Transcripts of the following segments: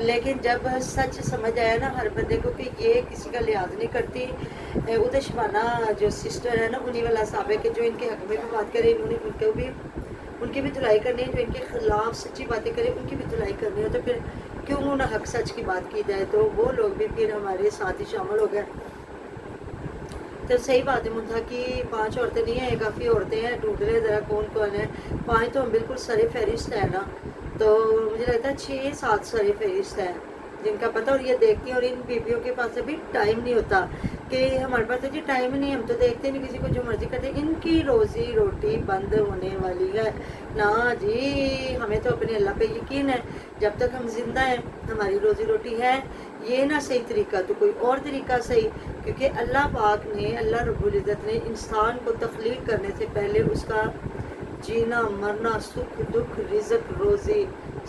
لیکن جب سچ سمجھ آیا نا ہر بندے کو کہ یہ کسی کا لحاظ نہیں کرتی، ادھر شبانہ جو سسٹر ہے نا انہی والا صاحب ہے کہ جو ان کے حق میں بھی بات کرے، انہوں نے ان کی بھی دلائی کرنی ہے، جو ان کے خلاف سچی باتیں کرے ان کی بھی دلائی کرنی ہے، تو پھر کیوں نہ حق سچ کی بات کی جائے. تو وہ لوگ بھی پھر ہمارے ساتھ ہی شامل ہو گئے. تو صحیح بات ہے منتھا کی 5 عورتیں نہیں ہیں، کافی عورتیں ہیں. ڈھونڈ لیں ذرا کون کون ہے. 5 تو ہم بالکل سر فہرست ہے نا، تو مجھے لگتا ہے 6-7 سر فہرست ہیں جن کا پتہ. اور یہ دیکھتی ہیں، اور ان بیویوں کے پاس ابھی ٹائم نہیں ہوتا کہ ہمارے پاس جی ٹائم نہیں، ہم تو دیکھتے نہیں، کسی کو جو مرضی کرتے. ان کی روزی روٹی بند ہونے والی ہے نا جی. ہمیں تو اپنے اللہ پہ یقین ہے، جب تک ہم زندہ ہیں ہماری روزی روٹی ہے. یہ نہ صحیح طریقہ تو کوئی اور طریقہ صحیح، کیونکہ اللہ پاک نے، اللہ رب العزت نے انسان کو تخلیق کرنے سے پہلے اس کا جینا مرنا سکھ دکھ رزق روزی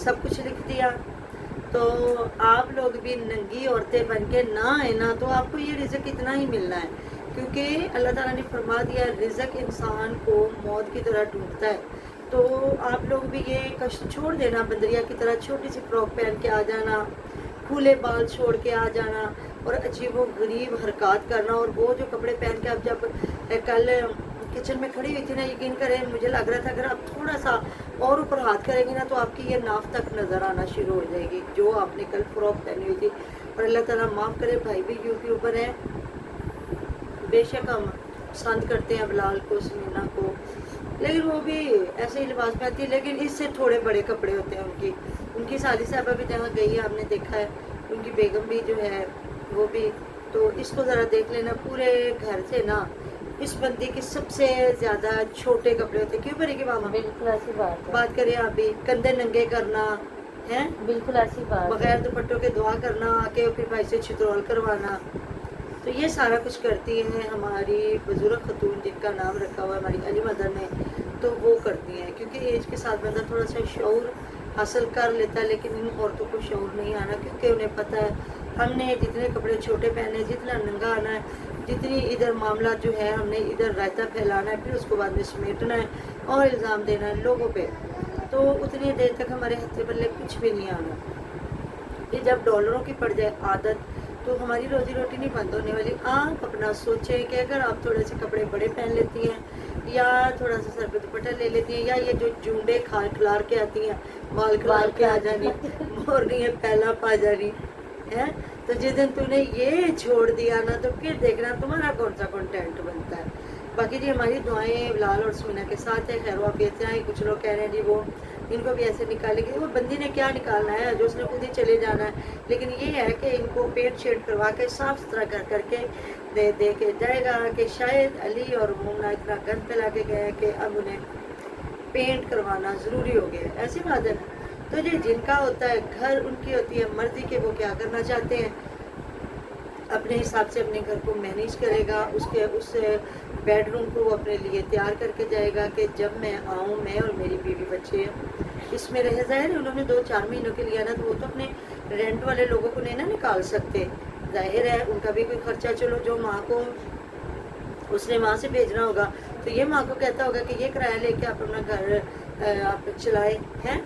سب کچھ لکھ دیا. تو آپ لوگ بھی ننگی عورتیں بن کے نہ آئے نا، تو آپ کو یہ رزق اتنا ہی ملنا ہے، کیونکہ اللہ تعالیٰ نے فرما دیا رزق انسان کو موت کی طرح ڈھونڈتا ہے. تو آپ لوگ بھی یہ کشت چھوڑ دینا، بندریا کی طرح چھوٹی سی فراک پہن کے آ جانا، کھلے بال چھوڑ کے آ جانا اور عجیب و غریب حرکات کرنا. اور وہ جو کپڑے پہن کے اب جب کل کچن میں کھڑی ہوئی تھی نا، یقین کریں مجھے لگ رہا تھا اگر آپ تھوڑا سا اور اوپر ہاتھ کریں گی نا تو آپ کی یہ ناف تک نظر آنا شروع ہو جائے گی جو آپ نے کل فراک پہنی ہوئی تھی. اور اللہ تعالیٰ معاف کرے، بھائی بھی یوٹیوبر ہیں، بے شک ہم پسند کرتے ہیں بلال کو، سمینا کو، لیکن وہ بھی ایسے ہی لباس پہنتی ہے، لیکن اس سے تھوڑے بڑے کپڑے ہوتے ہیں ان کی سالی صاحبہ بھی جہاں گئی ہے آپ نے دیکھا ہے، ان کی بیگم بھی جو ہے وہ بھی. تو اس کو ذرا دیکھ لینا، پورے گھر سے نا اس بندی کی سب سے زیادہ چھوٹے کپڑے ہوتے. کیوں بھری کی ماما؟ بالکل ایسی بات ہے. بات کریں آپ بھی، کندھے ننگے کرنا ہے، بالکل ایسی بات بغیر دوپٹوں کے دعا کرنا، آ کے پھر بھائی سے چھترول کروانا. تو یہ سارا کچھ کرتی ہیں ہماری بزرگ خاتون جن کا نام رکھا ہوا ہے ہماری علی مدر نے. تو وہ کرتی ہیں کیونکہ ایج کے ساتھ بندہ تھوڑا سا شعور حاصل کر لیتا ہے، لیکن ان عورتوں کو شعور نہیں آنا، کیونکہ انہیں پتہ ہے ہم نے جتنے کپڑے چھوٹے پہنے، جتنا ننگا آنا ہے، جتنی ادھر معاملہ جو ہے ہم نے ادھر رائتہ پھیلانا ہے، پھر اس کو بعد میں سمیٹنا ہے اور الزام دینا ہے لوگوں پہ، تو اتنی دیر تک ہمارے ہتھے پلے کچھ بھی نہیں آنا. یہ جب ڈالروں کی پڑ جائے عادت تو ہماری روزی روٹی نہیں بند ہونے والی. آپ اپنا سوچیں کہ اگر آپ تھوڑے سے کپڑے بڑے پہن لیتی ہیں یا تھوڑا سا سر پہ دوپٹہ لے لیتی ہیں، یا یہ جو جونڈے کھلار کے آتی ہیں، بال کھلار کے آ جانی، مورنی ہے پہلا پا جانی ہے، تو جس دن تم نے یہ چھوڑ دیا نا تو پھر دیکھنا تمہارا کون سا کنٹینٹ بنتا ہے. باقی جی ہماری دعائیں بلال اور سمینا کے ساتھ ہے، خیر و عافیت سے ہیں. کچھ لوگ کہہ رہے ہیں جی وہ ان کو بھی ایسے نکالے گی، وہ بندی نے کیا نکالنا ہے جو اس نے خود ہی چلے جانا ہے. لیکن یہ ہے کہ ان کو پیٹ شیٹ کروا کے صاف ستھرا کر کے دے کے جائے گا کہ شاید علی اور مومنا اتنا گند پھیلا کے گئے کہ اب انہیں پینٹ کروانا ضروری ہو گیا. ایسی بات ہے نا. تو یہ جن کا ہوتا ہے گھر ان کی ہوتی ہے مرضی کہ وہ کیا کرنا چاہتے ہیں، اپنے حساب سے اپنے گھر کو مینیج کرے گا، اس بیڈ روم کو وہ اپنے لیے تیار کر کے جائے گا کہ جب میں آؤں، میں اور میری بیوی بچے اس میں رہ ظاہر ہے انہوں نے 2-4 مہینوں کے لیے نا، تو وہ تو اپنے رینٹ والے لوگوں کو نہیں نا نکال سکتے. ظاہر ہے ان کا بھی کوئی خرچہ، چلو جو ماں کو اس نے وہاں سے بھیجنا ہوگا تو یہ ماں کو کہتا ہوگا کہ یہ کرایہ لے کے آپ اپنا گھر آپ چلائے ہیں.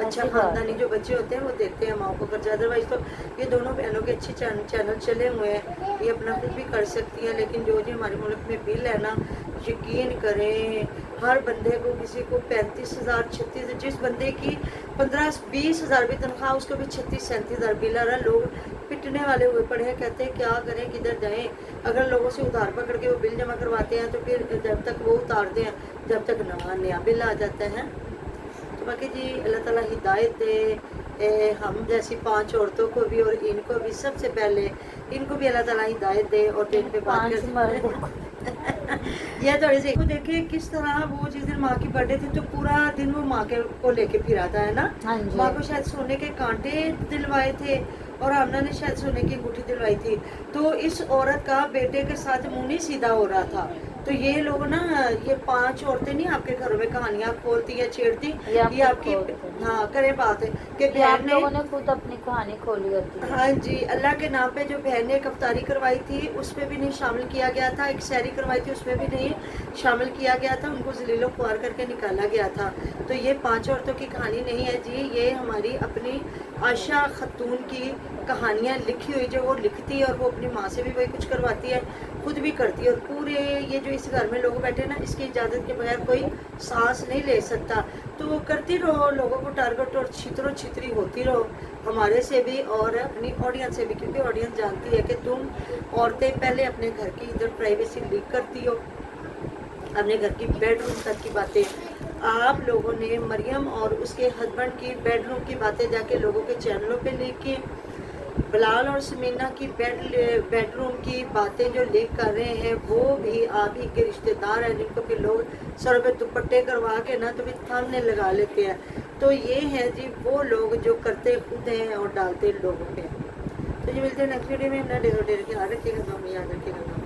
اچھا خاندانی جو بچے ہوتے ہیں وہ دیتے ہیں ماں کو خرچہ. ادروائز تو یہ دونوں بہنوں کے اچھے چینل چلے ہوئے ہیں، یہ اپنا خود بھی کر سکتی ہیں. لیکن جو جی ہمارے ملک میں بل ہے نا، یقین کریں ہر بندے کو، کسی کو 35,000 36، جس بندے کی 15-20 ہزار بھی تنخواہ اس کو بھی 36-37 ہزار بل آ رہا ہے. لوگ پٹنے والے ہوئے پڑے ہیں، کہتے ہیں کیا کریں کدھر جائیں. اگر لوگوں سے ادھار پکڑ کے وہ بل جمع کرواتے ہیں تو پھر جب تک وہ اتارتے ہیں جب تک نیا بل آ جاتا ہے. تو باقی جی اللہ تعالیٰ ہدایت دے ہم جیسی 5 عورتوں کو بھی اور ان کو بھی، سب سے پہلے ان کو بھی اللہ تعالیٰ ہدایت دے. اور دن پہ بات کر یہ تھوڑی سی دیکھیں کس طرح وہ جس دن ماں کی برتھ ڈے تھی تو پورا دن وہ ماں کو لے کے پھر آتا ہے نا. ماں کو شاید سونے کے کانٹے دلوائے تھے اور آمنہ نے شاید سونے کی انگوٹھی دلوائی تھی. تو اس عورت کا بیٹے کے ساتھ منہ نہیں سیدھا ہو رہا تھا، تو یہ لوگ نا یہ 5 عورتیں نہیں آپ کے گھروں میں کہانیاں کھولتی یا چھیڑتی، یہ آپ یہ آپ کی خود کھولتے ہیں۔ ہاں کرے بات ہے کہ یہ آپ بہن نے لوگوں نے خود اپنی کہانی کھولی ہوتی ہے۔ ہاں جی، اللہ کے نام پہ جو بہن نے ایک افطاری کروائی تھی اس میں بھی نہیں شامل کیا گیا تھا، ایک سحری کروائی تھی اس میں بھی نہیں شامل کیا گیا تھا، ان کو ذلیل و خوار کر کے نکالا گیا تھا۔ تو یہ 5 عورتوں کی کہانی نہیں ہے جی، یہ ہماری اپنی عائشہ خاتون کی کہانیاں لکھی ہوئی جو وہ لکھتی ہے، اور وہ اپنی ماں سے بھی وہی کچھ کرواتی ہے، خود بھی کرتی ہے، اور پورے یہ جو اس گھر میں لوگ بیٹھے نا اس کی اجازت کے بغیر کوئی سانس نہیں لے سکتا۔ تو وہ کرتی رہو، لوگوں کو ٹارگٹ اور چھتر و چھتری ہوتی رہو، ہمارے سے بھی اور اپنی آڈینس سے بھی، کیونکہ آڈینس جانتی ہے کہ تم عورتیں پہلے اپنے گھر کی ادھر پرائیویسی لیک کرتی ہو، اپنے گھر کی بیڈ روم تک کی باتیں آپ لوگوں نے مریم اور اس کے ہسبینڈ کی بیڈ روم کی باتیں جا کے لوگوں کے چینلوں پہ لیک کی، بلال اور سمینا کی بیڈ روم کی باتیں جو لیک کر رہے ہیں وہ بھی آپ ہی کے رشتہ دار ہیں، جن کو کہ لوگ سر پہ دوپٹے کروا کے نا تو بھی تھامنے لگا لیتے ہیں۔ تو یہ ہیں جی وہ لوگ جو کرتے خود ہیں اور ڈالتے لوگوں پہ۔ تو یہ ملتے ہیں نیکسٹ ویڈیو میں، اپنا ڈیر خیال رکھیے گا، ہمیں یاد رکھیے گا۔